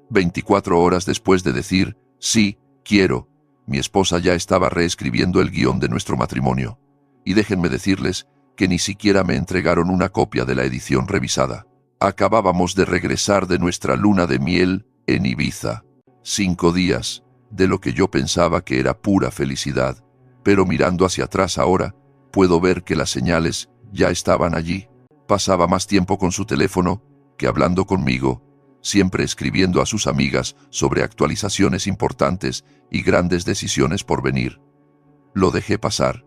24 horas después de decir, sí, quiero, mi esposa ya estaba reescribiendo el guión de nuestro matrimonio. Y déjenme decirles que ni siquiera me entregaron una copia de la edición revisada. Acabábamos de regresar de nuestra luna de miel en Ibiza. 5 días, de lo que yo pensaba que era pura felicidad. Pero mirando hacia atrás ahora, puedo ver que las señales ya estaban allí. Pasaba más tiempo con su teléfono que hablando conmigo, siempre escribiendo a sus amigas sobre actualizaciones importantes y grandes decisiones por venir. Lo dejé pasar.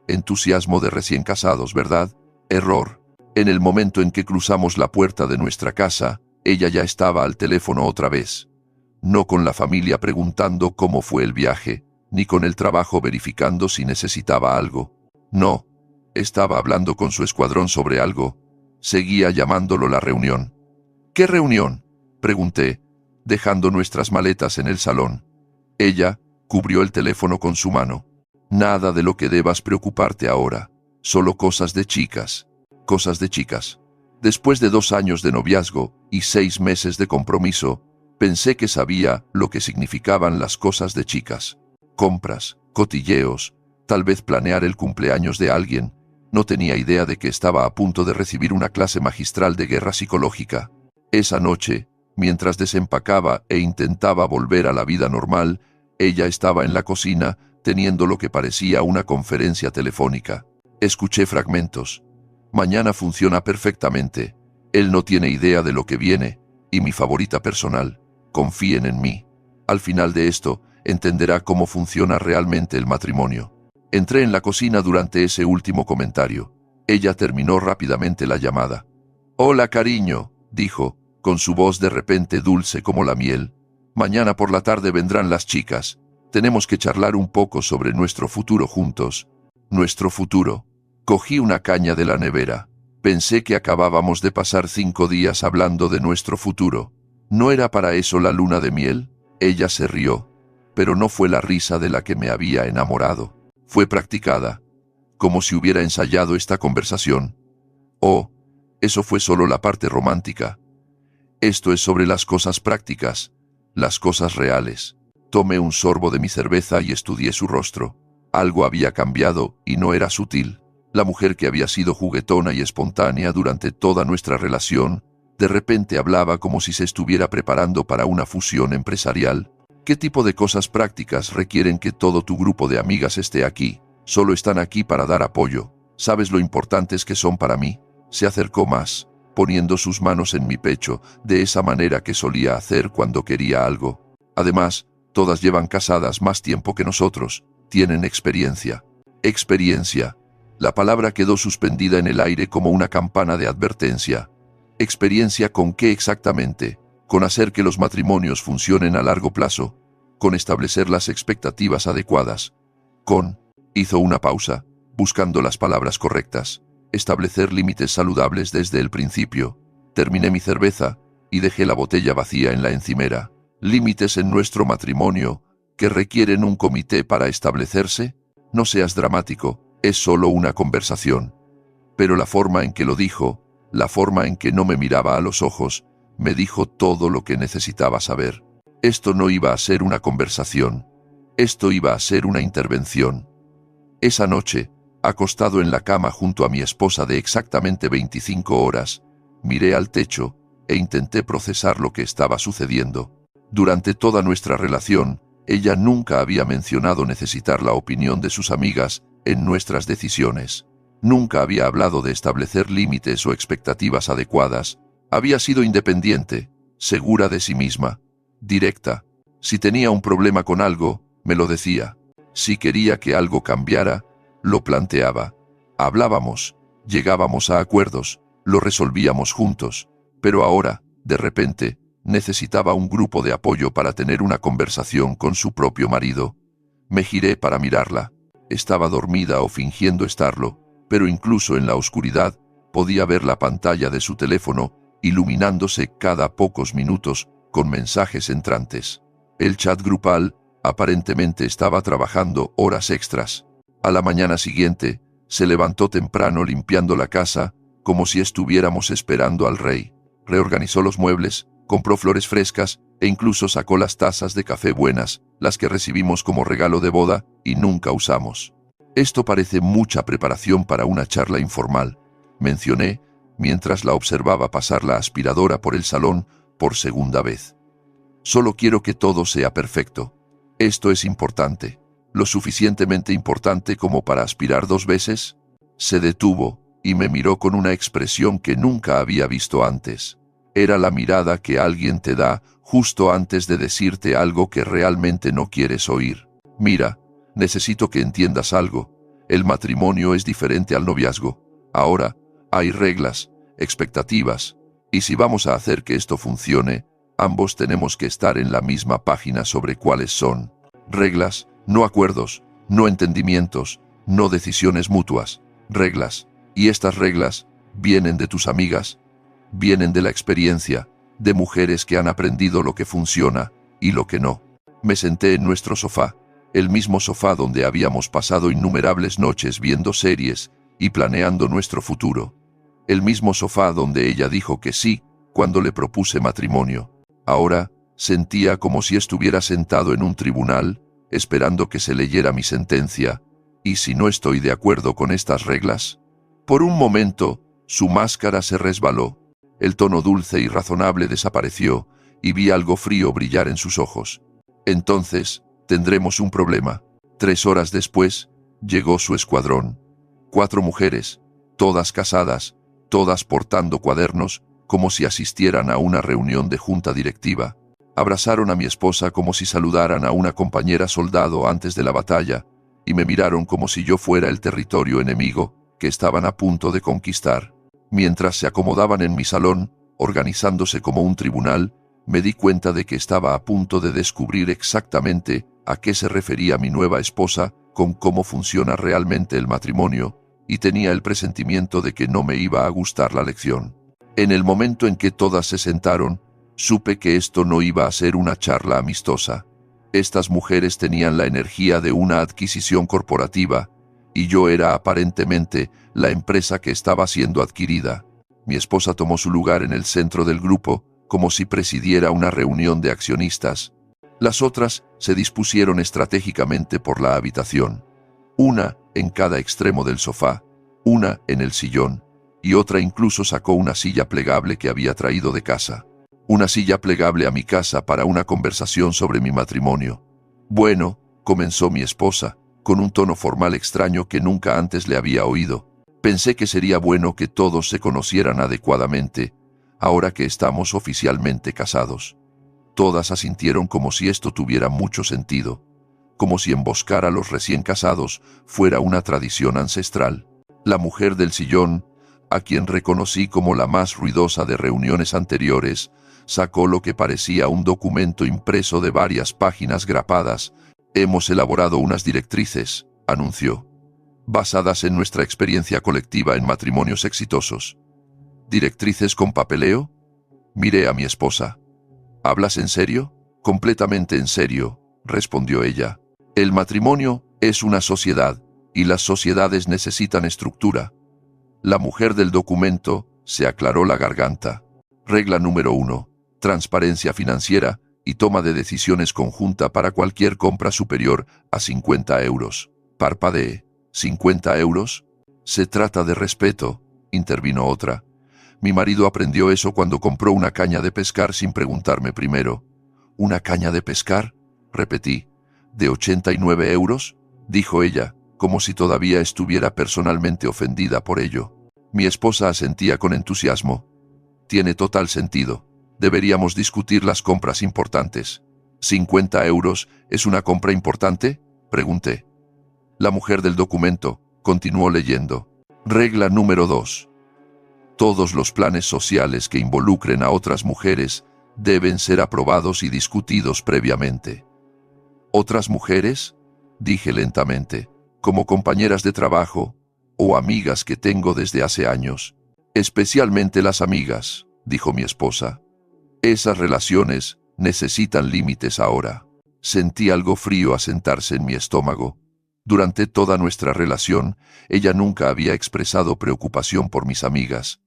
Entusiasmo de recién casados, ¿verdad? Error. En el momento en que cruzamos la puerta de nuestra casa, ella ya estaba al teléfono otra vez. No con la familia preguntando cómo fue el viaje, ni con el trabajo verificando si necesitaba algo. No, estaba hablando con su escuadrón sobre algo. Seguía llamándolo la reunión. ¿Qué reunión?, pregunté, dejando nuestras maletas en el salón. Ella cubrió el teléfono con su mano. Nada de lo que debas preocuparte ahora, solo cosas de chicas. Cosas de chicas. Después de 2 años de noviazgo y 6 meses de compromiso, pensé que sabía lo que significaban las cosas de chicas. Compras, cotilleos, tal vez planear el cumpleaños de alguien. No tenía idea de que estaba a punto de recibir una clase magistral de guerra psicológica. Esa noche, mientras desempacaba e intentaba volver a la vida normal, ella estaba en la cocina teniendo lo que parecía una conferencia telefónica. Escuché fragmentos. Mañana funciona perfectamente. Él no tiene idea de lo que viene. Y mi favorita personal. Confíen en mí. Al final de esto, entenderá cómo funciona realmente el matrimonio. Entré en la cocina durante ese último comentario. Ella terminó rápidamente la llamada. «Hola, cariño», dijo, con su voz de repente dulce como la miel. «Mañana por la tarde vendrán las chicas. Tenemos que charlar un poco sobre nuestro futuro juntos». Nuestro futuro. Cogí una caña de la nevera. Pensé que acabábamos de pasar 5 días hablando de nuestro futuro. ¿No era para eso la luna de miel? Ella se rió, pero no fue la risa de la que me había enamorado. Fue practicada, como si hubiera ensayado esta conversación. Oh, eso fue solo la parte romántica. Esto es sobre las cosas prácticas, las cosas reales. Tomé un sorbo de mi cerveza y estudié su rostro. Algo había cambiado y no era sutil. La mujer que había sido juguetona y espontánea durante toda nuestra relación, de repente hablaba como si se estuviera preparando para una fusión empresarial. ¿Qué tipo de cosas prácticas requieren que todo tu grupo de amigas esté aquí? Solo están aquí para dar apoyo. ¿Sabes lo importantes que son para mí? Se acercó más, poniendo sus manos en mi pecho, de esa manera que solía hacer cuando quería algo. Además, todas llevan casadas más tiempo que nosotros. Tienen experiencia. Experiencia. La palabra quedó suspendida en el aire como una campana de advertencia. ¿Experiencia con qué exactamente? Con hacer que los matrimonios funcionen a largo plazo, con establecer las expectativas adecuadas, hizo una pausa, buscando las palabras correctas, establecer límites saludables desde el principio. Terminé mi cerveza y dejé la botella vacía en la encimera. ¿Límites en nuestro matrimonio que requieren un comité para establecerse? No seas dramático, es solo una conversación. Pero la forma en que lo dijo, la forma en que no me miraba a los ojos, me dijo todo lo que necesitaba saber. Esto no iba a ser una conversación. Esto iba a ser una intervención. Esa noche, acostado en la cama junto a mi esposa de exactamente 25 horas, miré al techo e intenté procesar lo que estaba sucediendo. Durante toda nuestra relación, ella nunca había mencionado necesitar la opinión de sus amigas en nuestras decisiones. Nunca había hablado de establecer límites o expectativas adecuadas. Había sido independiente, segura de sí misma, directa. Si tenía un problema con algo, me lo decía. Si quería que algo cambiara, lo planteaba. Hablábamos, llegábamos a acuerdos, lo resolvíamos juntos. Pero ahora, de repente, necesitaba un grupo de apoyo para tener una conversación con su propio marido. Me giré para mirarla. Estaba dormida o fingiendo estarlo, pero incluso en la oscuridad podía ver la pantalla de su teléfono iluminándose cada pocos minutos con mensajes entrantes. El chat grupal aparentemente estaba trabajando horas extras. A la mañana siguiente, se levantó temprano limpiando la casa como si estuviéramos esperando al rey. Reorganizó los muebles, compró flores frescas E incluso sacó las tazas de café buenas, las que recibimos como regalo de boda y nunca usamos. Esto parece mucha preparación para una charla informal, mencioné, mientras la observaba pasar la aspiradora por el salón por segunda vez. Solo quiero que todo sea perfecto. Esto es importante. ¿Lo suficientemente importante como para aspirar 2 veces? Se detuvo y me miró con una expresión que nunca había visto antes. Era la mirada que alguien te da justo antes de decirte algo que realmente no quieres oír. Mira, necesito que entiendas algo. El matrimonio es diferente al noviazgo. Ahora, hay reglas, expectativas, y si vamos a hacer que esto funcione, ambos tenemos que estar en la misma página sobre cuáles son. Reglas, no acuerdos, no entendimientos, no decisiones mutuas. Reglas. Y estas reglas vienen de tus amigas, vienen de la experiencia, de mujeres que han aprendido lo que funciona y lo que no. Me senté en nuestro sofá, el mismo sofá donde habíamos pasado innumerables noches viendo series y planeando nuestro futuro. El mismo sofá donde ella dijo que sí cuando le propuse matrimonio. Ahora sentía como si estuviera sentado en un tribunal, esperando que se leyera mi sentencia. ¿Y si no estoy de acuerdo con estas reglas? Por un momento, su máscara se resbaló. El tono dulce y razonable desapareció, y vi algo frío brillar en sus ojos. Entonces, tendremos un problema. 3 horas después, llegó su escuadrón. 4 mujeres, todas casadas, todas portando cuadernos, como si asistieran a una reunión de junta directiva. Abrazaron a mi esposa como si saludaran a una compañera soldado antes de la batalla, y me miraron como si yo fuera el territorio enemigo que estaban a punto de conquistar. Mientras se acomodaban en mi salón, organizándose como un tribunal, me di cuenta de que estaba a punto de descubrir exactamente a qué se refería mi nueva esposa con cómo funciona realmente el matrimonio, y tenía el presentimiento de que no me iba a gustar la lección. En el momento en que todas se sentaron, supe que esto no iba a ser una charla amistosa. Estas mujeres tenían la energía de una adquisición corporativa, y yo era aparentemente la empresa que estaba siendo adquirida. Mi esposa tomó su lugar en el centro del grupo, como si presidiera una reunión de accionistas. Las otras se dispusieron estratégicamente por la habitación. Una en cada extremo del sofá, una en el sillón, y otra incluso sacó una silla plegable que había traído de casa. Una silla plegable a mi casa para una conversación sobre mi matrimonio. Bueno, comenzó mi esposa, con un tono formal extraño que nunca antes le había oído. Pensé que sería bueno que todos se conocieran adecuadamente, ahora que estamos oficialmente casados. Todas asintieron como si esto tuviera mucho sentido, como si emboscar a los recién casados fuera una tradición ancestral. La mujer del sillón, a quien reconocí como la más ruidosa de reuniones anteriores, sacó lo que parecía un documento impreso de varias páginas grapadas. Hemos elaborado unas directrices, anunció, basadas en nuestra experiencia colectiva en matrimonios exitosos. ¿Directrices con papeleo? Miré a mi esposa. ¿Hablas en serio? Completamente en serio, respondió ella. El matrimonio es una sociedad, y las sociedades necesitan estructura. La mujer del documento se aclaró la garganta. Regla número 1. Transparencia financiera y toma de decisiones conjunta para cualquier compra superior a 50 euros. Parpadeé. ¿50 euros? Se trata de respeto, intervino otra. Mi marido aprendió eso cuando compró una caña de pescar sin preguntarme primero. ¿Una caña de pescar? Repetí. ¿De 89 euros? Dijo ella, como si todavía estuviera personalmente ofendida por ello. Mi esposa asentía con entusiasmo. Tiene total sentido. Deberíamos discutir las compras importantes. ¿50 euros es una compra importante? Pregunté. La mujer del documento continuó leyendo. Regla número 2. Todos los planes sociales que involucren a otras mujeres deben ser aprobados y discutidos previamente. ¿Otras mujeres? Dije lentamente, como compañeras de trabajo o amigas que tengo desde hace años. Especialmente las amigas, dijo mi esposa. Esas relaciones necesitan límites ahora. Sentí algo frío asentarse en mi estómago. Durante toda nuestra relación, ella nunca había expresado preocupación por mis amigas.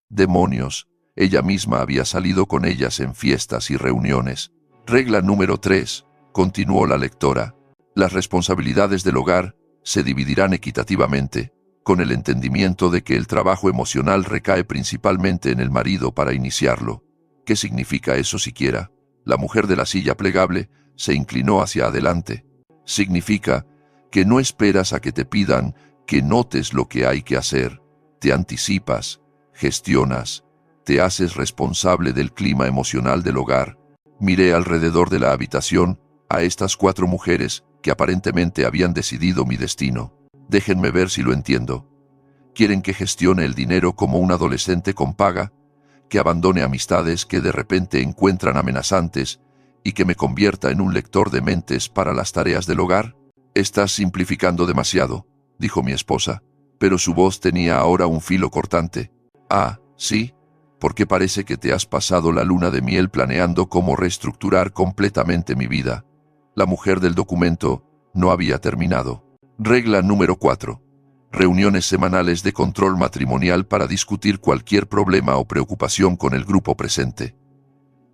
Demonios, Ella misma había salido con ellas en fiestas y reuniones. Regla número 3, continuó la lectora. Las responsabilidades del hogar se dividirán equitativamente, con el entendimiento de que el trabajo emocional recae principalmente en el marido para iniciarlo. ¿Qué significa eso siquiera? La mujer de la silla plegable se inclinó hacia adelante. Significa que no esperas a que te pidan que notes lo que hay que hacer. Te anticipas, gestionas, te haces responsable del clima emocional del hogar. Miré alrededor de la habitación a estas 4 mujeres que aparentemente habían decidido mi destino. Déjenme ver si lo entiendo. ¿Quieren que gestione el dinero como un adolescente con paga? ¿Que abandone amistades que de repente encuentran amenazantes y que me convierta en un lector de mentes para las tareas del hogar? Estás simplificando demasiado, dijo mi esposa, pero su voz tenía ahora un filo cortante. Ah, sí, porque parece que te has pasado la luna de miel planeando cómo reestructurar completamente mi vida. La mujer del documento no había terminado. Regla número 4. Reuniones semanales de control matrimonial para discutir cualquier problema o preocupación con el grupo presente.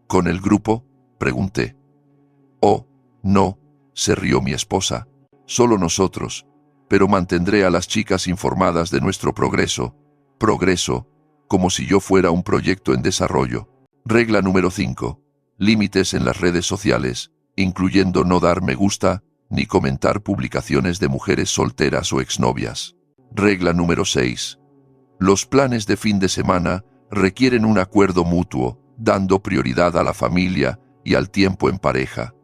¿Con el grupo?, pregunté. Oh, no, se rió mi esposa. Solo nosotros, pero mantendré a las chicas informadas de nuestro progreso, como si yo fuera un proyecto en desarrollo. Regla número 5. Límites en las redes sociales, incluyendo no dar me gusta, ni comentar publicaciones de mujeres solteras o exnovias. Regla número 6. Los planes de fin de semana requieren un acuerdo mutuo, dando prioridad a la familia y al tiempo en pareja.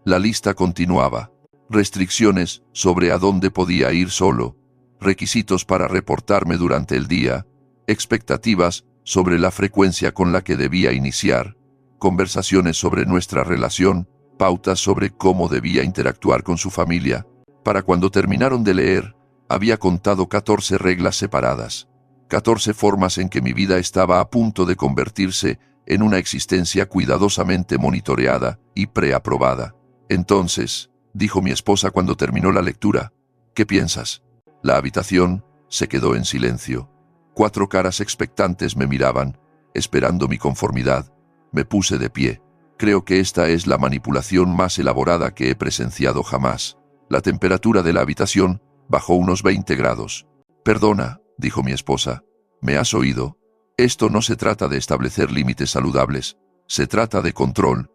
La lista continuaba. Restricciones sobre a dónde podía ir solo, requisitos para reportarme durante el día, expectativas sobre la frecuencia con la que debía iniciar, conversaciones sobre nuestra relación, pautas sobre cómo debía interactuar con su familia. Para cuando terminaron de leer, había contado 14 reglas separadas, 14 formas en que mi vida estaba a punto de convertirse en una existencia cuidadosamente monitoreada y preaprobada. Entonces, dijo mi esposa cuando terminó la lectura, ¿qué piensas? La habitación se quedó en silencio. 4 caras expectantes me miraban, esperando mi conformidad. Me puse de pie. Creo que esta es la manipulación más elaborada que he presenciado jamás. La temperatura de la habitación bajó unos 20 grados. Perdona, dijo mi esposa. ¿Me has oído? Esto no se trata de establecer límites saludables. Se trata de control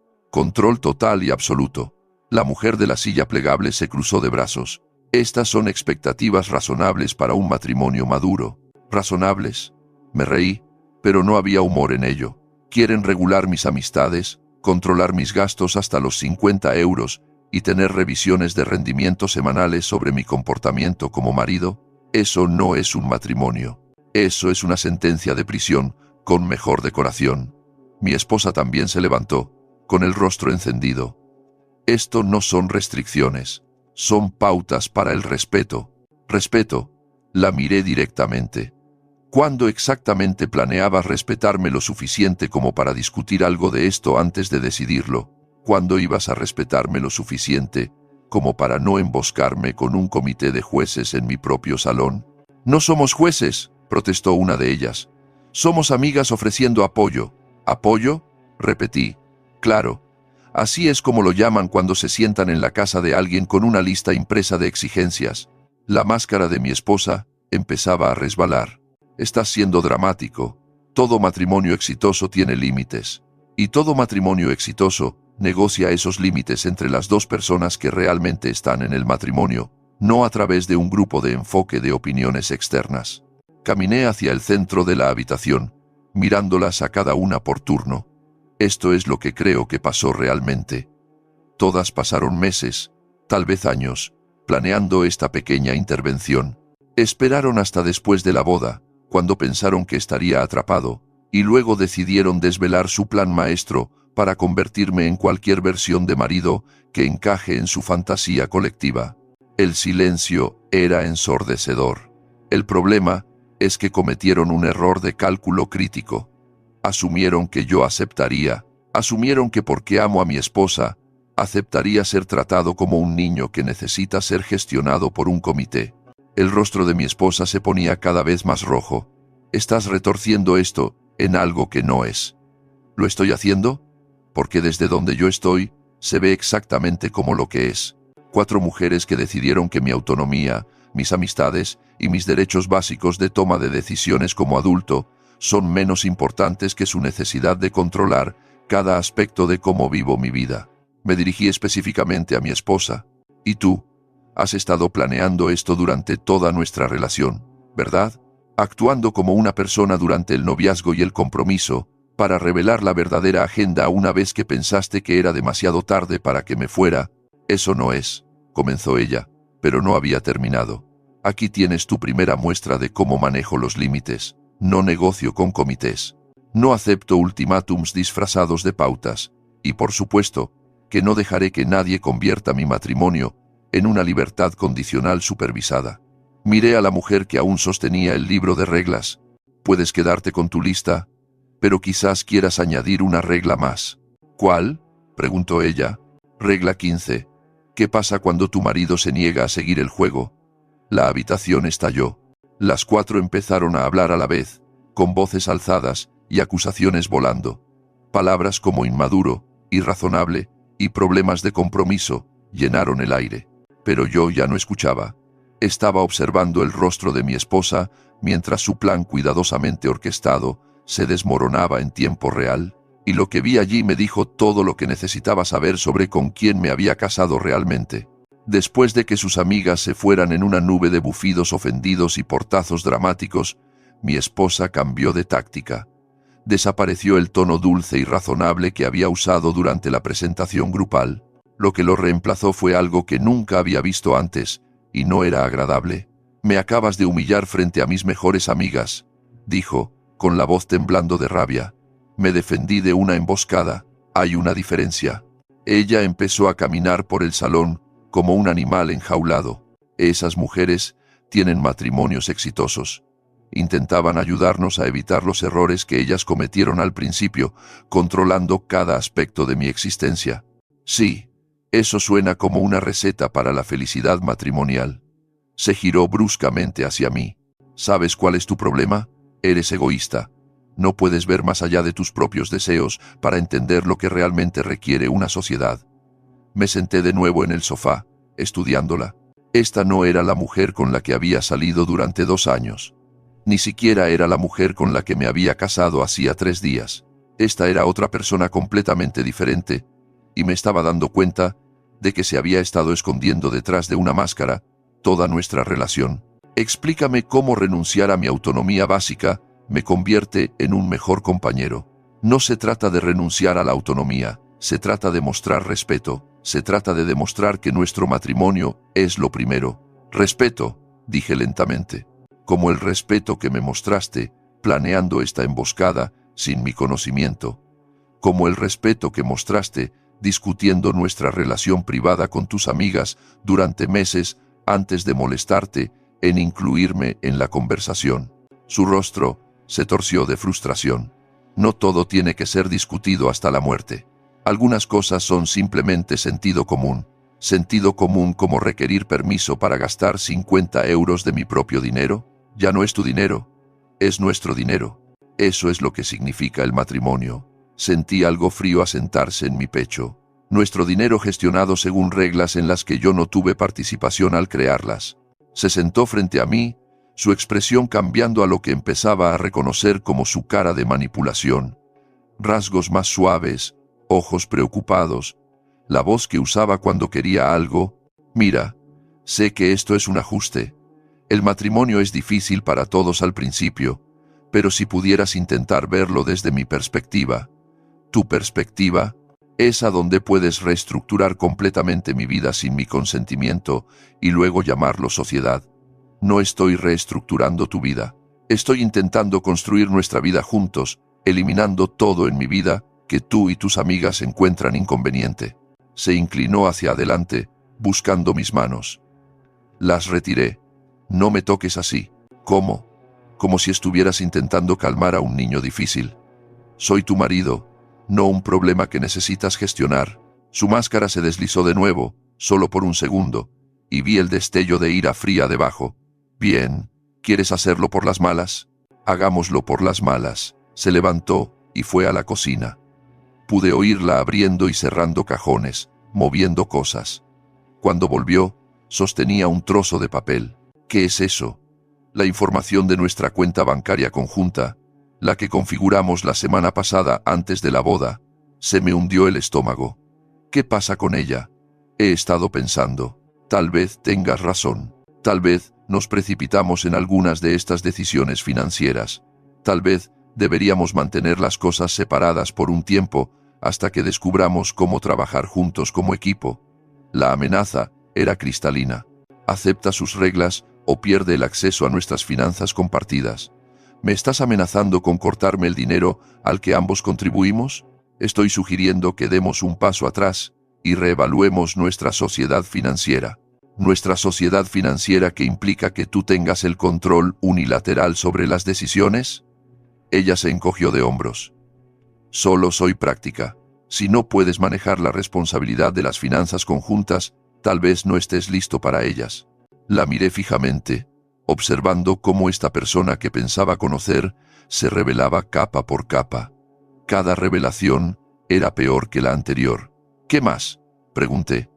total y absoluto. La mujer de la silla plegable se cruzó de brazos. Estas son expectativas razonables para un matrimonio maduro. ¿Razonables? Me reí, pero no había humor en ello. ¿Quieren regular mis amistades, controlar mis gastos hasta los 50 euros y tener revisiones de rendimiento semanales sobre mi comportamiento como marido? Eso no es un matrimonio. Eso es una sentencia de prisión con mejor decoración. Mi esposa también se levantó, con el rostro encendido. Esto no son restricciones, son pautas para el respeto. Respeto. La miré directamente. ¿Cuándo exactamente planeabas respetarme lo suficiente como para discutir algo de esto antes de decidirlo? ¿Cuándo ibas a respetarme lo suficiente como para no emboscarme con un comité de jueces en mi propio salón? No somos jueces, protestó una de ellas. Somos amigas ofreciendo apoyo. ¿Apoyo?, repetí. Claro. Así es como lo llaman cuando se sientan en la casa de alguien con una lista impresa de exigencias. La máscara de mi esposa empezaba a resbalar. Estás siendo dramático. Todo matrimonio exitoso tiene límites. Y todo matrimonio exitoso negocia esos límites entre las 2 personas que realmente están en el matrimonio, no a través de un grupo de enfoque de opiniones externas. Caminé hacia el centro de la habitación, mirándolas a cada una por turno. Esto es lo que creo que pasó realmente. Todas pasaron meses, tal vez años, planeando esta pequeña intervención. Esperaron hasta después de la boda, cuando pensaron que estaría atrapado, y luego decidieron desvelar su plan maestro para convertirme en cualquier versión de marido que encaje en su fantasía colectiva. El silencio era ensordecedor. El problema es que cometieron un error de cálculo crítico. Asumieron que yo aceptaría, asumieron que porque amo a mi esposa, aceptaría ser tratado como un niño que necesita ser gestionado por un comité. El rostro de mi esposa se ponía cada vez más rojo. Estás retorciendo esto en algo que no es. ¿Lo estoy haciendo? Porque desde donde yo estoy, se ve exactamente como lo que es. 4 mujeres que decidieron que mi autonomía, mis amistades y mis derechos básicos de toma de decisiones como adulto son menos importantes que su necesidad de controlar cada aspecto de cómo vivo mi vida. Me dirigí específicamente a mi esposa. ¿Y tú? Has estado planeando esto durante toda nuestra relación, ¿verdad? Actuando como una persona durante el noviazgo y el compromiso, para revelar la verdadera agenda una vez que pensaste que era demasiado tarde para que me fuera. Eso no es, comenzó ella, pero no había terminado. Aquí tienes tu primera muestra de cómo manejo los límites. No negocio con comités. No acepto ultimátums disfrazados de pautas. Y por supuesto, que no dejaré que nadie convierta mi matrimonio en una libertad condicional supervisada. Miré a la mujer que aún sostenía el libro de reglas. Puedes quedarte con tu lista, pero quizás quieras añadir una regla más. ¿Cuál?, preguntó ella. Regla 15. ¿Qué pasa cuando tu marido se niega a seguir el juego? La habitación estalló. Las 4 empezaron a hablar a la vez, con voces alzadas y acusaciones volando. Palabras como inmaduro, irrazonable y problemas de compromiso llenaron el aire. Pero yo ya no escuchaba. Estaba observando el rostro de mi esposa mientras su plan cuidadosamente orquestado se desmoronaba en tiempo real, y lo que vi allí me dijo todo lo que necesitaba saber sobre con quién me había casado realmente. Después de que sus amigas se fueran en una nube de bufidos ofendidos y portazos dramáticos, mi esposa cambió de táctica. Desapareció el tono dulce y razonable que había usado durante la presentación grupal. Lo que lo reemplazó fue algo que nunca había visto antes, y no era agradable. «Me acabas de humillar frente a mis mejores amigas», dijo, con la voz temblando de rabia. «Me defendí de una emboscada. Hay una diferencia». Ella empezó a caminar por el salón como un animal enjaulado. Esas mujeres tienen matrimonios exitosos. Intentaban ayudarnos a evitar los errores que ellas cometieron al principio, controlando cada aspecto de mi existencia. Sí, eso suena como una receta para la felicidad matrimonial. Se giró bruscamente hacia mí. ¿Sabes cuál es tu problema? Eres egoísta. No puedes ver más allá de tus propios deseos para entender lo que realmente requiere una sociedad. Me senté de nuevo en el sofá, estudiándola. Esta no era la mujer con la que había salido durante 2 años. Ni siquiera era la mujer con la que me había casado hacía 3 días. Esta era otra persona completamente diferente, y me estaba dando cuenta de que se había estado escondiendo detrás de una máscara toda nuestra relación. Explícame cómo renunciar a mi autonomía básica me convierte en un mejor compañero. No se trata de renunciar a la autonomía, se trata de mostrar respeto, se trata de demostrar que nuestro matrimonio es lo primero. Respeto, dije lentamente, como el respeto que me mostraste planeando esta emboscada sin mi conocimiento, como el respeto que mostraste discutiendo nuestra relación privada con tus amigas durante meses antes de molestarte en incluirme en la conversación. Su rostro se torció de frustración. No todo tiene que ser discutido hasta la muerte. Algunas cosas son simplemente sentido común. Sentido común como requerir permiso para gastar 50 euros de mi propio dinero. Ya no es tu dinero, es nuestro dinero. Eso es lo que significa el matrimonio. Sentí algo frío asentarse en mi pecho. Nuestro dinero gestionado según reglas en las que yo no tuve participación al crearlas. Se sentó frente a mí, su expresión cambiando a lo que empezaba a reconocer como su cara de manipulación. Rasgos más suaves, ojos preocupados, la voz que usaba cuando quería algo. Mira, sé que esto es un ajuste. El matrimonio es difícil para todos al principio, pero si pudieras intentar verlo desde mi perspectiva, tu perspectiva, es a donde puedes reestructurar completamente mi vida sin mi consentimiento y luego llamarlo sociedad. No estoy reestructurando tu vida. Estoy intentando construir nuestra vida juntos, eliminando todo en mi vida que tú y tus amigas encuentran inconveniente. Se inclinó hacia adelante, buscando mis manos. Las retiré. No me toques así. ¿Cómo? Como si estuvieras intentando calmar a un niño difícil. Soy tu marido, no un problema que necesitas gestionar. Su máscara se deslizó de nuevo, solo por un segundo, y vi el destello de ira fría debajo. Bien, ¿quieres hacerlo por las malas? Hagámoslo por las malas. Se levantó y fue a la cocina. Pude oírla abriendo y cerrando cajones, moviendo cosas. Cuando volvió, sostenía un trozo de papel. ¿Qué es eso? La información de nuestra cuenta bancaria conjunta, la que configuramos la semana pasada antes de la boda. Se me hundió el estómago. ¿Qué pasa con ella? He estado pensando. Tal vez tengas razón. Tal vez nos precipitamos en algunas de estas decisiones financieras. Tal vez deberíamos mantener las cosas separadas por un tiempo hasta que descubramos cómo trabajar juntos como equipo. La amenaza era cristalina. Acepta sus reglas o pierde el acceso a nuestras finanzas compartidas. ¿Me estás amenazando con cortarme el dinero al que ambos contribuimos? Estoy sugiriendo que demos un paso atrás y reevaluemos nuestra sociedad financiera. Nuestra sociedad financiera que implica que tú tengas el control unilateral sobre las decisiones. Ella se encogió de hombros. Solo soy práctica. Si no puedes manejar la responsabilidad de las finanzas conjuntas, tal vez no estés listo para ellas. La miré fijamente, observando cómo esta persona que pensaba conocer se revelaba capa por capa. Cada revelación era peor que la anterior. ¿Qué más?, pregunté.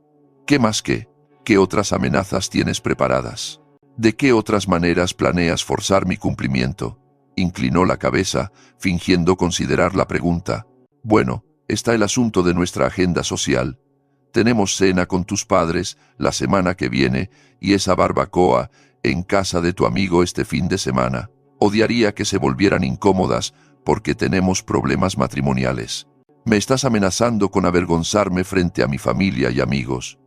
¿Qué más qué? ¿Qué otras amenazas tienes preparadas? ¿De qué otras maneras planeas forzar mi cumplimiento? Inclinó la cabeza, fingiendo considerar la pregunta. Bueno, está el asunto de nuestra agenda social. Tenemos cena con tus padres la semana que viene y esa barbacoa en casa de tu amigo este fin de semana. Odiaría que se volvieran incómodas porque tenemos problemas matrimoniales. Me estás amenazando con avergonzarme frente a mi familia y amigos.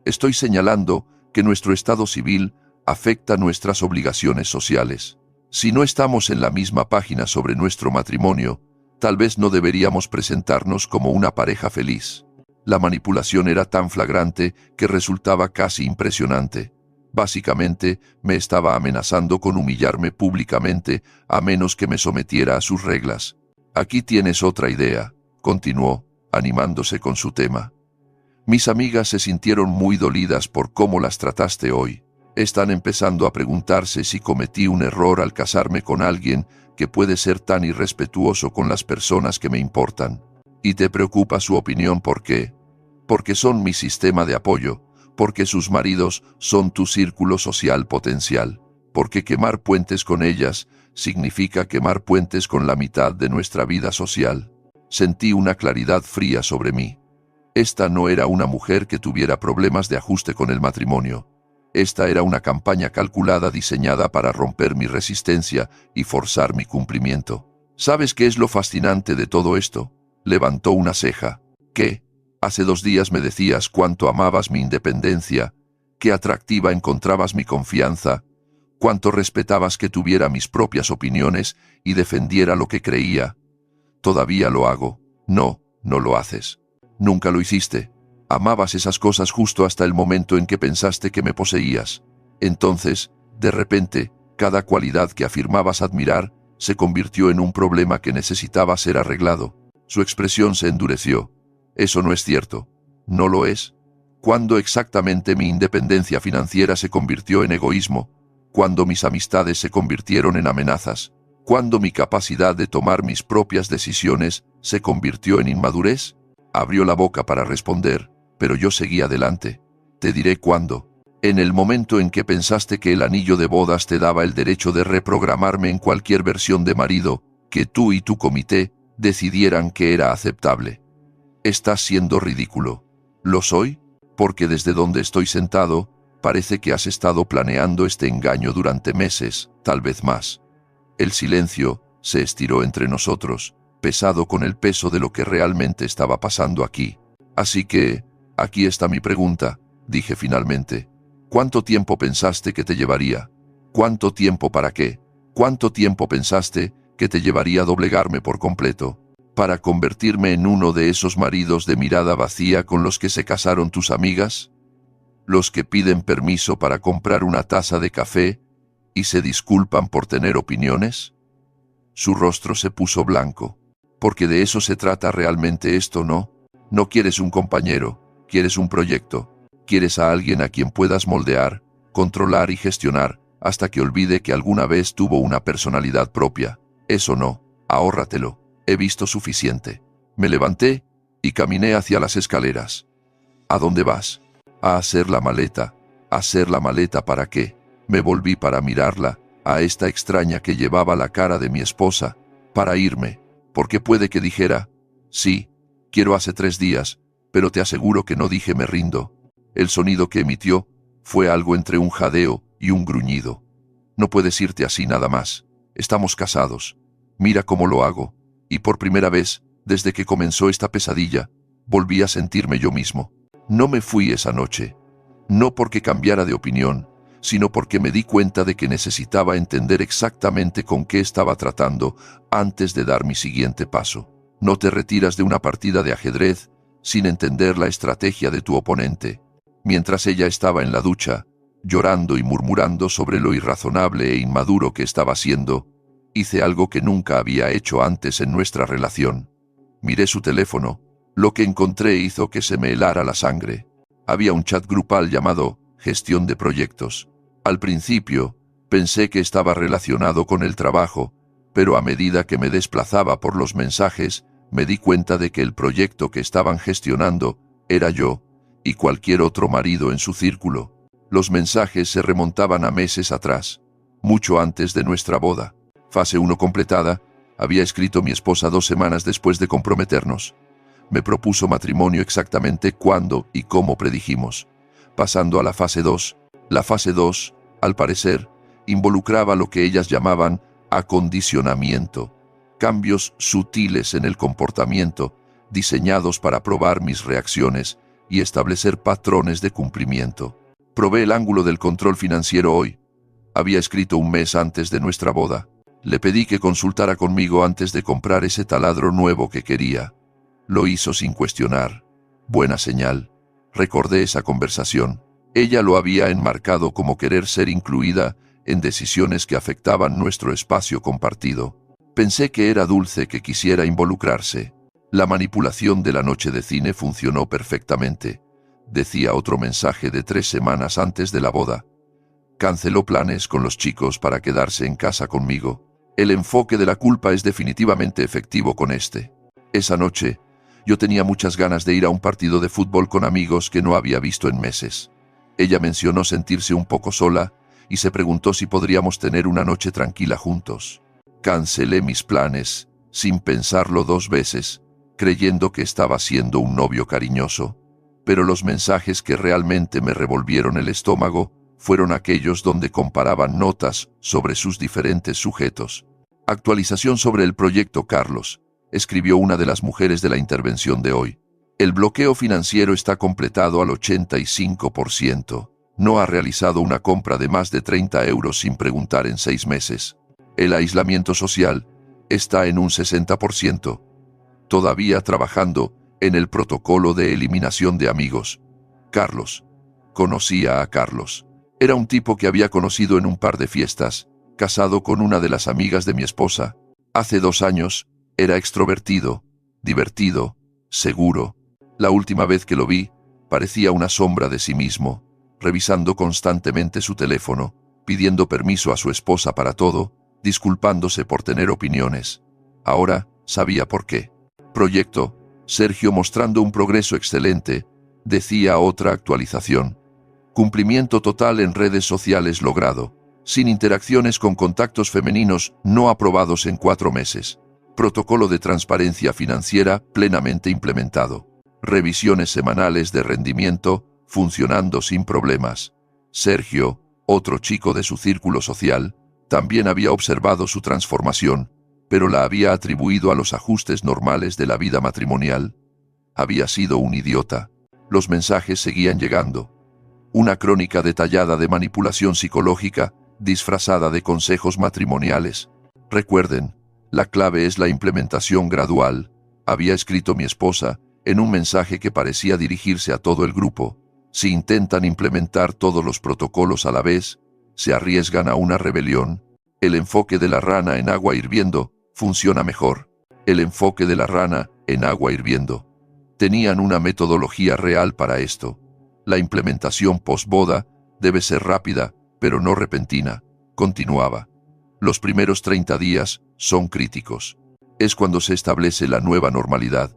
Estoy señalando que nuestro estado civil afecta nuestras obligaciones sociales. Si no estamos en la misma página sobre nuestro matrimonio, tal vez no deberíamos presentarnos como una pareja feliz. La manipulación era tan flagrante que resultaba casi impresionante. Básicamente, me estaba amenazando con humillarme públicamente a menos que me sometiera a sus reglas. Aquí tienes otra idea, continuó, animándose con su tema. Mis amigas se sintieron muy dolidas por cómo las trataste hoy. Están empezando a preguntarse si cometí un error al casarme con alguien que puede ser tan irrespetuoso con las personas que me importan. ¿Y te preocupa su opinión por qué? Porque son mi sistema de apoyo, porque sus maridos son tu círculo social potencial, porque quemar puentes con ellas significa quemar puentes con la mitad de nuestra vida social. Sentí una claridad fría sobre mí. Esta no era una mujer que tuviera problemas de ajuste con el matrimonio. Esta era una campaña calculada diseñada para romper mi resistencia y forzar mi cumplimiento. ¿Sabes qué es lo fascinante de todo esto? Levantó una ceja. ¿Qué? Hace 2 días me decías cuánto amabas mi independencia, qué atractiva encontrabas mi confianza, cuánto respetabas que tuviera mis propias opiniones y defendiera lo que creía. Todavía lo hago. No, no lo haces. Nunca lo hiciste. Amabas esas cosas justo hasta el momento en que pensaste que me poseías. Entonces, de repente, cada cualidad que afirmabas admirar se convirtió en un problema que necesitaba ser arreglado. Su expresión se endureció. Eso no es cierto. ¿No lo es? ¿Cuándo exactamente mi independencia financiera se convirtió en egoísmo? ¿Cuándo mis amistades se convirtieron en amenazas? ¿Cuándo mi capacidad de tomar mis propias decisiones se convirtió en inmadurez? Abrió la boca para responder, pero yo seguí adelante. Te diré cuándo. En el momento en que pensaste que el anillo de bodas te daba el derecho de reprogramarme en cualquier versión de marido que tú y tu comité decidieran que era aceptable. Estás siendo ridículo. ¿Lo soy? Porque desde donde estoy sentado, parece que has estado planeando este engaño durante meses, tal vez más. El silencio se estiró entre nosotros, pesado con el peso de lo que realmente estaba pasando aquí. Así que, aquí está mi pregunta, dije finalmente. ¿Cuánto tiempo pensaste que te llevaría? ¿Cuánto tiempo para qué? ¿Cuánto tiempo pensaste que te llevaría a doblegarme por completo? ¿Para convertirme en uno de esos maridos de mirada vacía con los que se casaron tus amigas? ¿Los que piden permiso para comprar una taza de café y se disculpan por tener opiniones? Su rostro se puso blanco. Porque de eso se trata realmente esto, ¿no? No quieres un compañero, quieres un proyecto. Quieres a alguien a quien puedas moldear, controlar y gestionar hasta que olvide que alguna vez tuvo una personalidad propia. Eso no. Ahórratelo, he visto suficiente. Me levanté y caminé hacia las escaleras. ¿A dónde vas? A hacer la maleta. ¿Hacer la maleta para qué? Me volví para mirarla, a esta extraña que llevaba la cara de mi esposa, para irme, porque puede que dijera, sí, quiero hace 3 días, pero te aseguro que no dije me rindo. El sonido que emitió fue algo entre un jadeo y un gruñido. No puedes irte así nada más. Estamos casados. Mira cómo lo hago. Y por primera vez, desde que comenzó esta pesadilla, volví a sentirme yo mismo. No me fui esa noche. No porque cambiara de opinión, sino porque me di cuenta de que necesitaba entender exactamente con qué estaba tratando antes de dar mi siguiente paso. No te retiras de una partida de ajedrez sin entender la estrategia de tu oponente. Mientras ella estaba en la ducha, llorando y murmurando sobre lo irrazonable e inmaduro que estaba haciendo, hice algo que nunca había hecho antes en nuestra relación. Miré su teléfono. Lo que encontré hizo que se me helara la sangre. Había un chat grupal llamado Gestión de Proyectos. Al principio, pensé que estaba relacionado con el trabajo, pero a medida que me desplazaba por los mensajes, me di cuenta de que el proyecto que estaban gestionando era yo y cualquier otro marido en su círculo. Los mensajes se remontaban a meses atrás, mucho antes de nuestra boda. Fase 1 completada, había escrito mi esposa 2 semanas después de comprometernos. Me propuso matrimonio exactamente cuándo y cómo predijimos. Pasando a la fase 2. La fase 2, al parecer, involucraba lo que ellas llamaban acondicionamiento, cambios sutiles en el comportamiento, diseñados para probar mis reacciones y establecer patrones de cumplimiento. Probé el ángulo del control financiero hoy. Había escrito un mes antes de nuestra boda. Le pedí que consultara conmigo antes de comprar ese taladro nuevo que quería. Lo hizo sin cuestionar. Buena señal. Recordé esa conversación. Ella lo había enmarcado como querer ser incluida en decisiones que afectaban nuestro espacio compartido. Pensé que era dulce que quisiera involucrarse. La manipulación de la noche de cine funcionó perfectamente, decía otro mensaje de 3 semanas antes de la boda. Canceló planes con los chicos para quedarse en casa conmigo. El enfoque de la culpa es definitivamente efectivo con este. Esa noche, yo tenía muchas ganas de ir a un partido de fútbol con amigos que no había visto en meses. Ella mencionó sentirse un poco sola y se preguntó si podríamos tener una noche tranquila juntos. Cancelé mis planes, sin pensarlo 2 veces, creyendo que estaba siendo un novio cariñoso. Pero los mensajes que realmente me revolvieron el estómago fueron aquellos donde comparaban notas sobre sus diferentes sujetos. Actualización sobre el proyecto Carlos, escribió una de las mujeres de la intervención de hoy. El bloqueo financiero está completado al 85%. No ha realizado una compra de más de 30 euros sin preguntar en 6 meses. El aislamiento social está en un 60%. Todavía trabajando en el protocolo de eliminación de amigos. Carlos. Conocía a Carlos. Era un tipo que había conocido en un par de fiestas, casado con una de las amigas de mi esposa. Hace 2 años, era extrovertido, divertido, seguro. La última vez que lo vi, parecía una sombra de sí mismo, revisando constantemente su teléfono, pidiendo permiso a su esposa para todo, disculpándose por tener opiniones. Ahora, sabía por qué. Proyecto, Sergio mostrando un progreso excelente, decía otra actualización. Cumplimiento total en redes sociales logrado, sin interacciones con contactos femeninos no aprobados en 4 meses. Protocolo de transparencia financiera plenamente implementado. Revisiones semanales de rendimiento funcionando sin problemas. Sergio, otro chico de su círculo social, también había observado su transformación, pero la había atribuido a los ajustes normales de la vida matrimonial. Había sido un idiota. Los mensajes seguían llegando. Una crónica detallada de manipulación psicológica, disfrazada de consejos matrimoniales. Recuerden, la clave es la implementación gradual, había escrito mi esposa, en un mensaje que parecía dirigirse a todo el grupo. Si intentan implementar todos los protocolos a la vez, se arriesgan a una rebelión. El enfoque de la rana en agua hirviendo funciona mejor. El enfoque de la rana en agua hirviendo. Tenían una metodología real para esto. La implementación post-boda debe ser rápida, pero no repentina, continuaba. Los primeros 30 días son críticos. Es cuando se establece la nueva normalidad.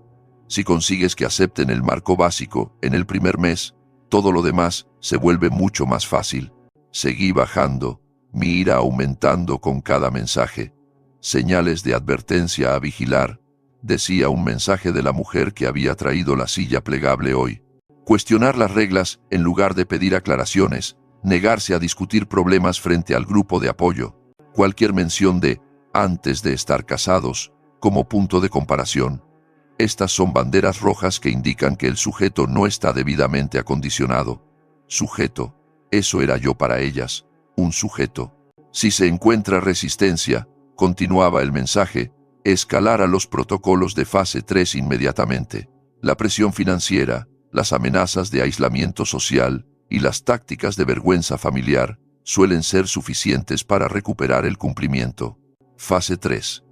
Si consigues que acepten el marco básico en el primer mes, todo lo demás se vuelve mucho más fácil. Seguí bajando, mi ira aumentando con cada mensaje. Señales de advertencia a vigilar, decía un mensaje de la mujer que había traído la silla plegable hoy. Cuestionar las reglas en lugar de pedir aclaraciones, negarse a discutir problemas frente al grupo de apoyo. Cualquier mención de antes de estar casados como punto de comparación. Estas son banderas rojas que indican que el sujeto no está debidamente acondicionado. Sujeto, eso era yo para ellas, un sujeto. Si se encuentra resistencia, continuaba el mensaje, escalar a los protocolos de fase 3 inmediatamente. La presión financiera, las amenazas de aislamiento social y las tácticas de vergüenza familiar suelen ser suficientes para recuperar el cumplimiento. Fase 3.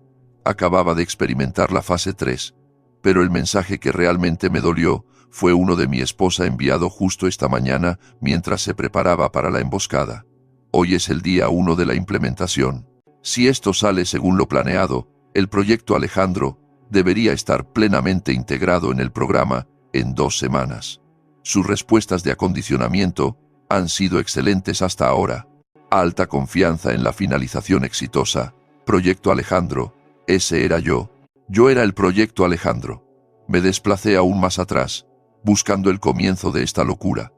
Acababa de experimentar la fase 3, pero el mensaje que realmente me dolió fue uno de mi esposa enviado justo esta mañana mientras se preparaba para la emboscada. Hoy es el día 1 de la implementación. Si esto sale según lo planeado, el proyecto Alejandro debería estar plenamente integrado en el programa en 2 semanas. Sus respuestas de acondicionamiento han sido excelentes hasta ahora. Alta confianza en la finalización exitosa. Proyecto Alejandro, ese era yo. Yo era el proyecto Alejandro. Me desplacé aún más atrás, buscando el comienzo de esta locura.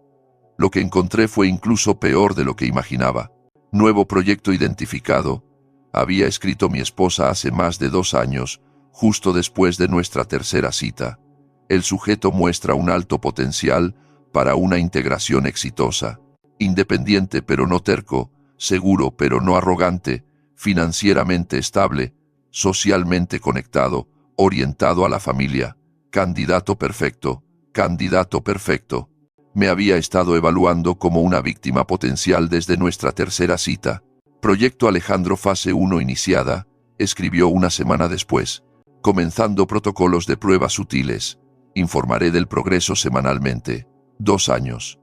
Lo que encontré fue incluso peor de lo que imaginaba. Nuevo proyecto identificado. Había escrito mi esposa hace más de 2 años, justo después de nuestra tercera cita. El sujeto muestra un alto potencial para una integración exitosa. Independiente pero no terco, seguro pero no arrogante, financieramente estable, socialmente conectado, orientado a la familia. Candidato perfecto, candidato perfecto. Me había estado evaluando como una víctima potencial desde nuestra tercera cita. Proyecto Alejandro fase 1 iniciada, escribió una semana después. Comenzando protocolos de pruebas sutiles. Informaré del progreso semanalmente. 2 años.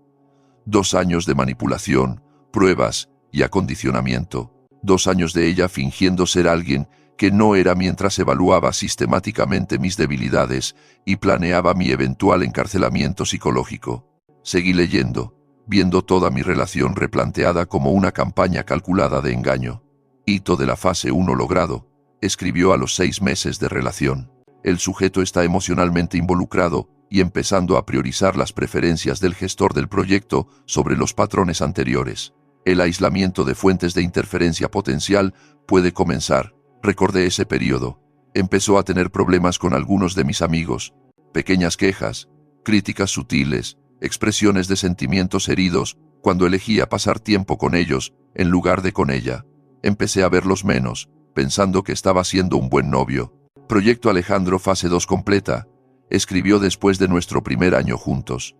2 años de manipulación, pruebas y acondicionamiento. 2 años de ella fingiendo ser alguien que no era mientras evaluaba sistemáticamente mis debilidades y planeaba mi eventual encarcelamiento psicológico. Seguí leyendo, viendo toda mi relación replanteada como una campaña calculada de engaño. Hito de la fase 1 logrado, escribió a los 6 meses de relación. El sujeto está emocionalmente involucrado y empezando a priorizar las preferencias del gestor del proyecto sobre los patrones anteriores. El aislamiento de fuentes de interferencia potencial puede comenzar. Recordé ese periodo. Empezó a tener problemas con algunos de mis amigos. Pequeñas quejas, críticas sutiles, expresiones de sentimientos heridos cuando elegía pasar tiempo con ellos en lugar de con ella. Empecé a verlos menos, pensando que estaba siendo un buen novio. Proyecto Alejandro fase 2 completa, escribió después de nuestro primer año juntos.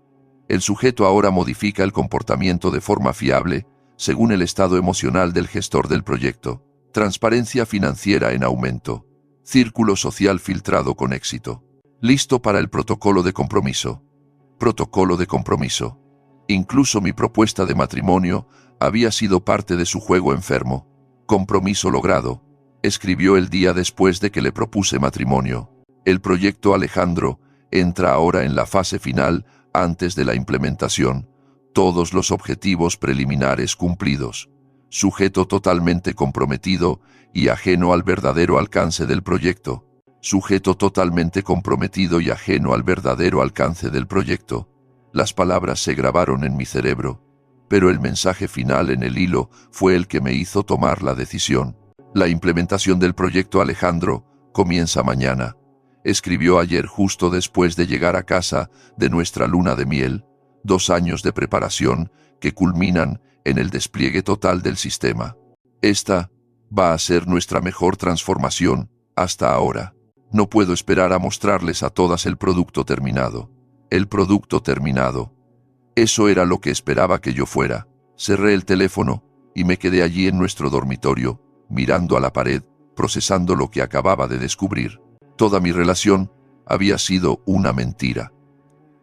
El sujeto ahora modifica el comportamiento de forma fiable, según el estado emocional del gestor del proyecto. Transparencia financiera en aumento. Círculo social filtrado con éxito. Listo para el protocolo de compromiso. Protocolo de compromiso. Incluso mi propuesta de matrimonio había sido parte de su juego enfermo. Compromiso logrado, escribió el día después de que le propuse matrimonio. El proyecto Alejandro entra ahora en la fase final antes de la implementación. Todos los objetivos preliminares cumplidos. Sujeto totalmente comprometido y ajeno al verdadero alcance del proyecto. Sujeto totalmente comprometido y ajeno al verdadero alcance del proyecto. Las palabras se grabaron en mi cerebro, pero el mensaje final en el hilo fue el que me hizo tomar la decisión. La implementación del proyecto Alejandro comienza mañana. Escribió ayer justo después de llegar a casa de nuestra luna de miel. 2 años de preparación que culminan en el despliegue total del sistema. Esta va a ser nuestra mejor transformación hasta ahora. No puedo esperar a mostrarles a todas el producto terminado. El producto terminado. Eso era lo que esperaba que yo fuera. Cerré el teléfono y me quedé allí en nuestro dormitorio, mirando a la pared, procesando lo que acababa de descubrir. Toda mi relación había sido una mentira.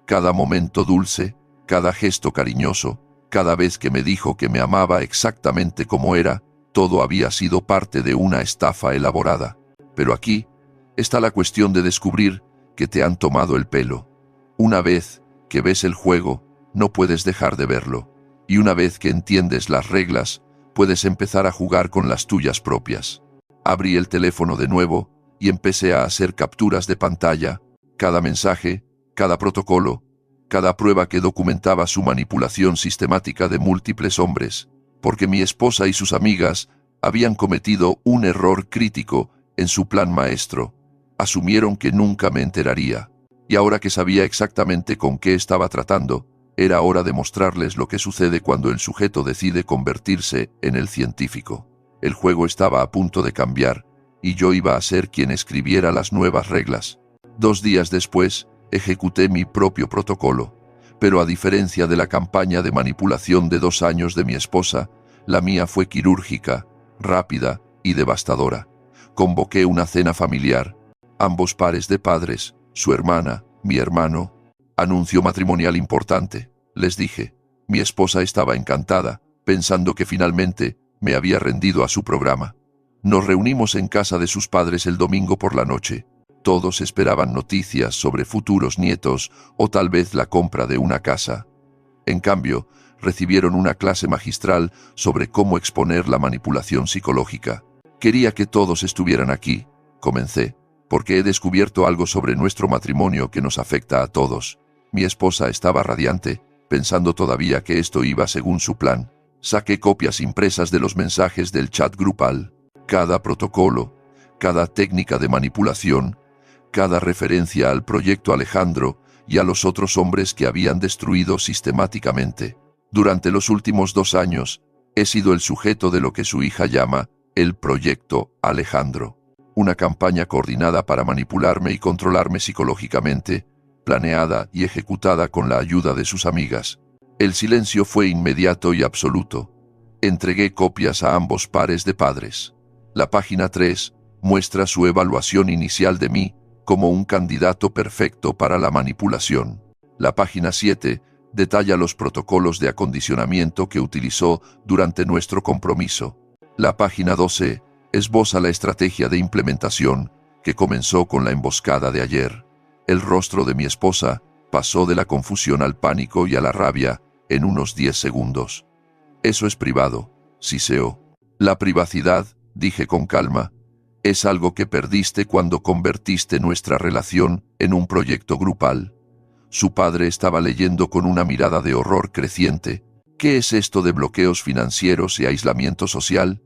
Cada momento dulce, cada gesto cariñoso, cada vez que me dijo que me amaba exactamente como era, todo había sido parte de una estafa elaborada. Pero aquí, Está la cuestión de descubrir que te han tomado el pelo. Una vez que ves el juego, no puedes dejar de verlo. Y una vez que entiendes las reglas, puedes empezar a jugar con las tuyas propias. Abrí el teléfono de nuevo y empecé a hacer capturas de pantalla, cada mensaje, cada protocolo, cada prueba que documentaba su manipulación sistemática de múltiples hombres, porque mi esposa y sus amigas habían cometido un error crítico en su plan maestro. Asumieron que nunca me enteraría, y ahora que sabía exactamente con qué estaba tratando, era hora de mostrarles lo que sucede cuando el sujeto decide convertirse en el científico. El juego estaba a punto de cambiar, y yo iba a ser quien escribiera las nuevas reglas. 2 días después, ejecuté mi propio protocolo, pero a diferencia de la campaña de manipulación de 2 años de mi esposa, la mía fue quirúrgica, rápida y devastadora. Convoqué una cena familiar, ambos pares de padres, su hermana, mi hermano. Anuncio matrimonial importante, les dije. Mi esposa estaba encantada, pensando que finalmente me había rendido a su programa. Nos reunimos en casa de sus padres el domingo por la noche. Todos esperaban noticias sobre futuros nietos o tal vez la compra de una casa. En cambio, recibieron una clase magistral sobre cómo exponer la manipulación psicológica. Quería que todos estuvieran aquí, comencé, porque he descubierto algo sobre nuestro matrimonio que nos afecta a todos. Mi esposa estaba radiante, pensando todavía que esto iba según su plan. Saqué copias impresas de los mensajes del chat grupal. Cada protocolo, cada técnica de manipulación, cada referencia al proyecto Alejandro y a los otros hombres que habían destruido sistemáticamente. Durante los últimos 2 años, he sido el sujeto de lo que su hija llama el proyecto Alejandro. Una campaña coordinada para manipularme y controlarme psicológicamente, planeada y ejecutada con la ayuda de sus amigas. El silencio fue inmediato y absoluto. Entregué copias a ambos pares de padres. La página 3 muestra su evaluación inicial de mí como un candidato perfecto para la manipulación. La página 7 detalla los protocolos de acondicionamiento que utilizó durante nuestro compromiso. La página 12 esboza la estrategia de implementación que comenzó con la emboscada de ayer. El rostro de mi esposa pasó de la confusión al pánico y a la rabia en unos 10 segundos. Eso es privado, siseó. La privacidad, dije con calma, es algo que perdiste cuando convertiste nuestra relación en un proyecto grupal. Su padre estaba leyendo con una mirada de horror creciente. ¿Qué es esto de bloqueos financieros y aislamiento social?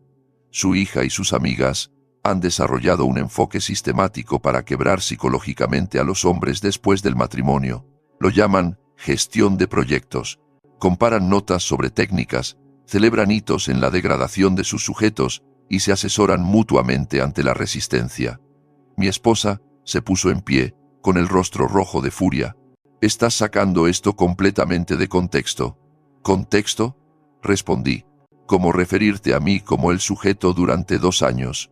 Su hija y sus amigas han desarrollado un enfoque sistemático para quebrar psicológicamente a los hombres después del matrimonio. Lo llaman gestión de proyectos. Comparan notas sobre técnicas, celebran hitos en la degradación de sus sujetos y se asesoran mutuamente ante la resistencia. Mi esposa se puso en pie, con el rostro rojo de furia. «Estás sacando esto completamente de contexto». «¿Contexto?», respondí. «¿Cómo referirte a mí como el sujeto durante 2 años?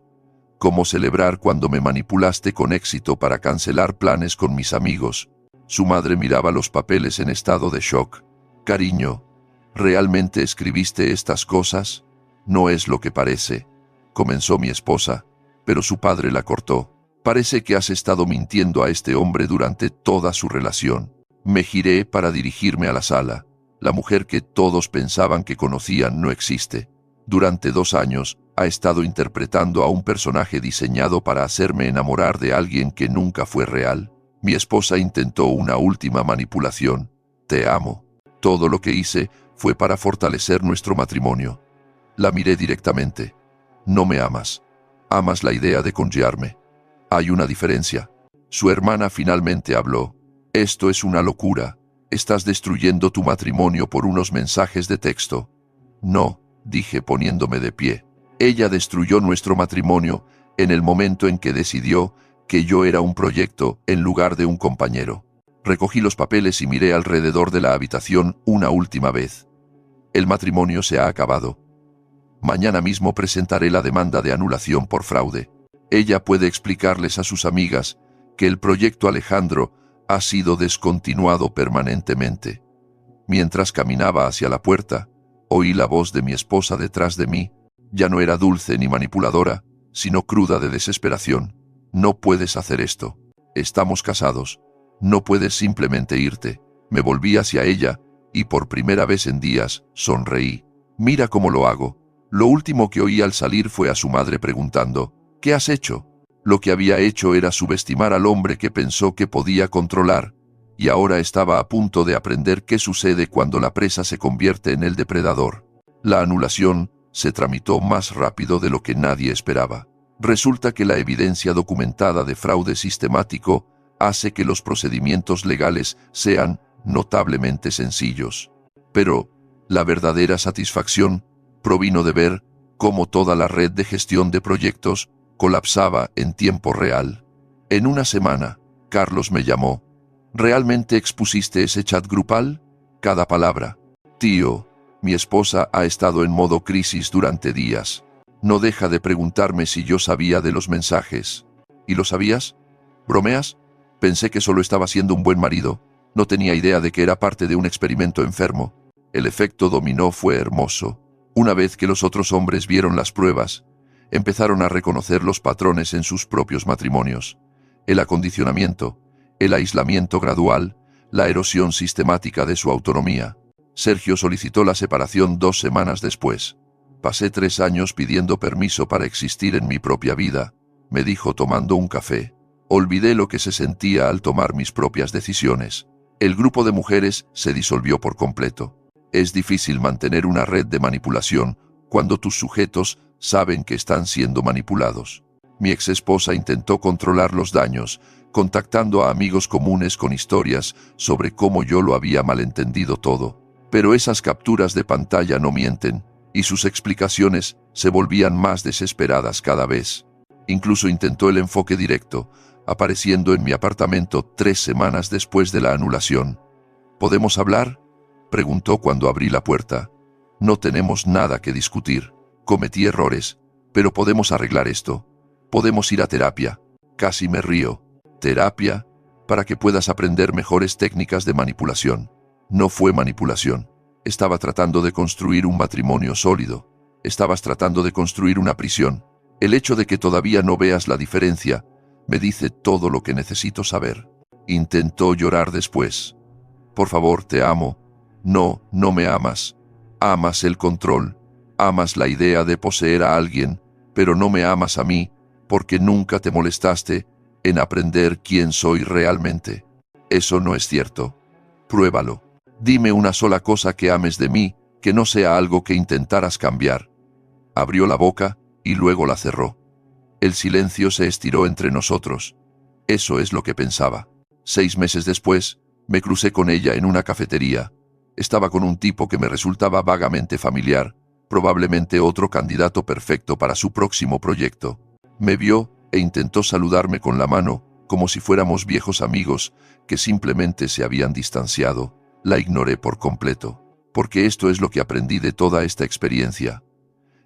¿Cómo celebrar cuando me manipulaste con éxito para cancelar planes con mis amigos?» Su madre miraba los papeles en estado de shock. «Cariño, ¿realmente escribiste estas cosas? No es lo que parece», comenzó mi esposa, pero su padre la cortó. «Parece que has estado mintiendo a este hombre durante toda su relación». Me giré para dirigirme a la sala. La mujer que todos pensaban que conocían no existe. Durante 2 años ha estado interpretando a un personaje diseñado para hacerme enamorar de alguien que nunca fue real. Mi esposa intentó una última manipulación. «Te amo». Todo lo que hice fue para fortalecer nuestro matrimonio. La miré directamente. «No me amas. Amas la idea de congearme. Hay una diferencia». Su hermana finalmente habló. «Esto es una locura. Estás destruyendo tu matrimonio por unos mensajes de texto». «No», dije poniéndome de pie. «Ella destruyó nuestro matrimonio en el momento en que decidió que yo era un proyecto en lugar de un compañero». Recogí los papeles y miré alrededor de la habitación una última vez. El matrimonio se ha acabado. Mañana mismo presentaré la demanda de anulación por fraude. Ella puede explicarles a sus amigas que el proyecto Alejandro ha sido descontinuado permanentemente. Mientras caminaba hacia la puerta, oí la voz de mi esposa detrás de mí. Ya no era dulce ni manipuladora, sino cruda de desesperación. No puedes hacer esto. Estamos casados. No puedes simplemente irte. Me volví hacia ella y por primera vez en días sonreí. Mira cómo lo hago. Lo último que oí al salir fue a su madre preguntando, ¿qué has hecho? Lo que había hecho era subestimar al hombre que pensó que podía controlar, y ahora estaba a punto de aprender qué sucede cuando la presa se convierte en el depredador. La anulación se tramitó más rápido de lo que nadie esperaba. Resulta que la evidencia documentada de fraude sistemático hace que los procedimientos legales sean notablemente sencillos. Pero la verdadera satisfacción provino de ver cómo toda la red de gestión de proyectos colapsaba en tiempo real. En una semana, Carlos me llamó. ¿Realmente expusiste ese chat grupal? Cada palabra. Tío, mi esposa ha estado en modo crisis durante días. No deja de preguntarme si yo sabía de los mensajes. ¿Y lo sabías? ¿Bromeas? Pensé que solo estaba siendo un buen marido. No tenía idea de que era parte de un experimento enfermo. El efecto dominó fue hermoso. Una vez que los otros hombres vieron las pruebas, empezaron a reconocer los patrones en sus propios matrimonios. El acondicionamiento, el aislamiento gradual, la erosión sistemática de su autonomía. Sergio solicitó la separación 2 semanas después. Pasé 3 años pidiendo permiso para existir en mi propia vida, me dijo tomando un café. Olvidé lo que se sentía al tomar mis propias decisiones. El grupo de mujeres se disolvió por completo. Es difícil mantener una red de manipulación cuando tus sujetos saben que están siendo manipulados. Mi exesposa intentó controlar los daños, contactando a amigos comunes con historias sobre cómo yo lo había malentendido todo. Pero esas capturas de pantalla no mienten, y sus explicaciones se volvían más desesperadas cada vez. Incluso intentó el enfoque directo, apareciendo en mi apartamento 3 semanas después de la anulación. ¿Podemos hablar?, preguntó cuando abrí la puerta. No tenemos nada que discutir. Cometí errores, pero podemos arreglar esto. Podemos ir a terapia. Casi me río. ¿Terapia? Para que puedas aprender mejores técnicas de manipulación. No fue manipulación. Estaba tratando de construir un matrimonio sólido. Estabas tratando de construir una prisión. El hecho de que todavía no veas la diferencia me dice todo lo que necesito saber. Intentó llorar después. Por favor, te amo. No, no me amas. Amas el control. Amas la idea de poseer a alguien, pero no me amas a mí, porque nunca te molestaste en aprender quién soy realmente. Eso no es cierto. Pruébalo. Dime una sola cosa que ames de mí, que no sea algo que intentaras cambiar. Abrió la boca y luego la cerró. El silencio se estiró entre nosotros. Eso es lo que pensaba. 6 meses después, me crucé con ella en una cafetería. Estaba con un tipo que me resultaba vagamente familiar, probablemente otro candidato perfecto para su próximo proyecto. Me vio e intentó saludarme con la mano, como si fuéramos viejos amigos que simplemente se habían distanciado. La ignoré por completo, porque esto es lo que aprendí de toda esta experiencia.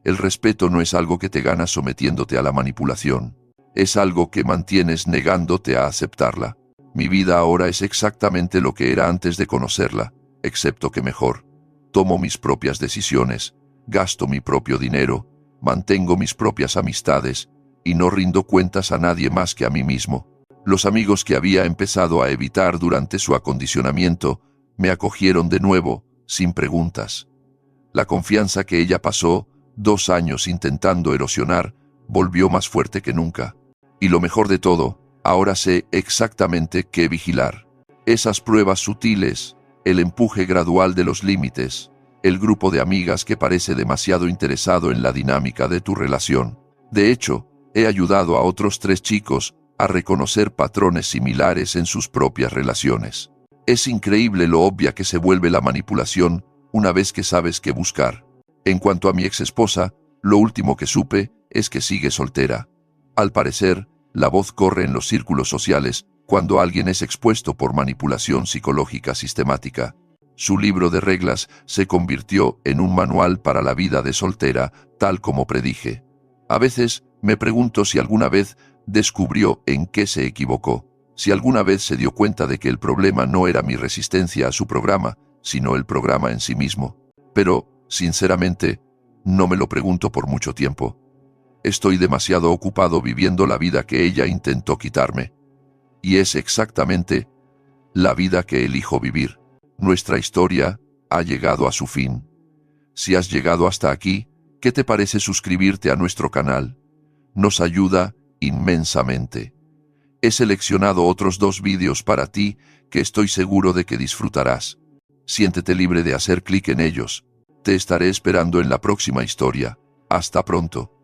El respeto no es algo que te ganas sometiéndote a la manipulación. Es algo que mantienes negándote a aceptarla. Mi vida ahora es exactamente lo que era antes de conocerla, excepto que mejor. Tomo mis propias decisiones, gasto mi propio dinero, mantengo mis propias amistades y no rindo cuentas a nadie más que a mí mismo. Los amigos que había empezado a evitar durante su acondicionamiento me acogieron de nuevo, sin preguntas. La confianza que ella pasó 2 años intentando erosionar volvió más fuerte que nunca. Y lo mejor de todo, ahora sé exactamente qué vigilar. Esas pruebas sutiles, el empuje gradual de los límites, el grupo de amigas que parece demasiado interesado en la dinámica de tu relación. De hecho, he ayudado a otros 3 chicos a reconocer patrones similares en sus propias relaciones. Es increíble lo obvia que se vuelve la manipulación una vez que sabes qué buscar. En cuanto a mi exesposa, lo último que supe es que sigue soltera. Al parecer, la voz corre en los círculos sociales cuando alguien es expuesto por manipulación psicológica sistemática. Su libro de reglas se convirtió en un manual para la vida de soltera, tal como predije. A veces me pregunto si alguna vez descubrió en qué se equivocó, si alguna vez se dio cuenta de que el problema no era mi resistencia a su programa, sino el programa en sí mismo. Pero, sinceramente, no me lo pregunto por mucho tiempo. Estoy demasiado ocupado viviendo la vida que ella intentó quitarme. Y es exactamente la vida que elijo vivir. Nuestra historia ha llegado a su fin. Si has llegado hasta aquí, ¿qué te parece suscribirte a nuestro canal? Nos ayuda inmensamente. He seleccionado otros 2 vídeos para ti que estoy seguro de que disfrutarás. Siéntete libre de hacer clic en ellos. Te estaré esperando en la próxima historia. Hasta pronto.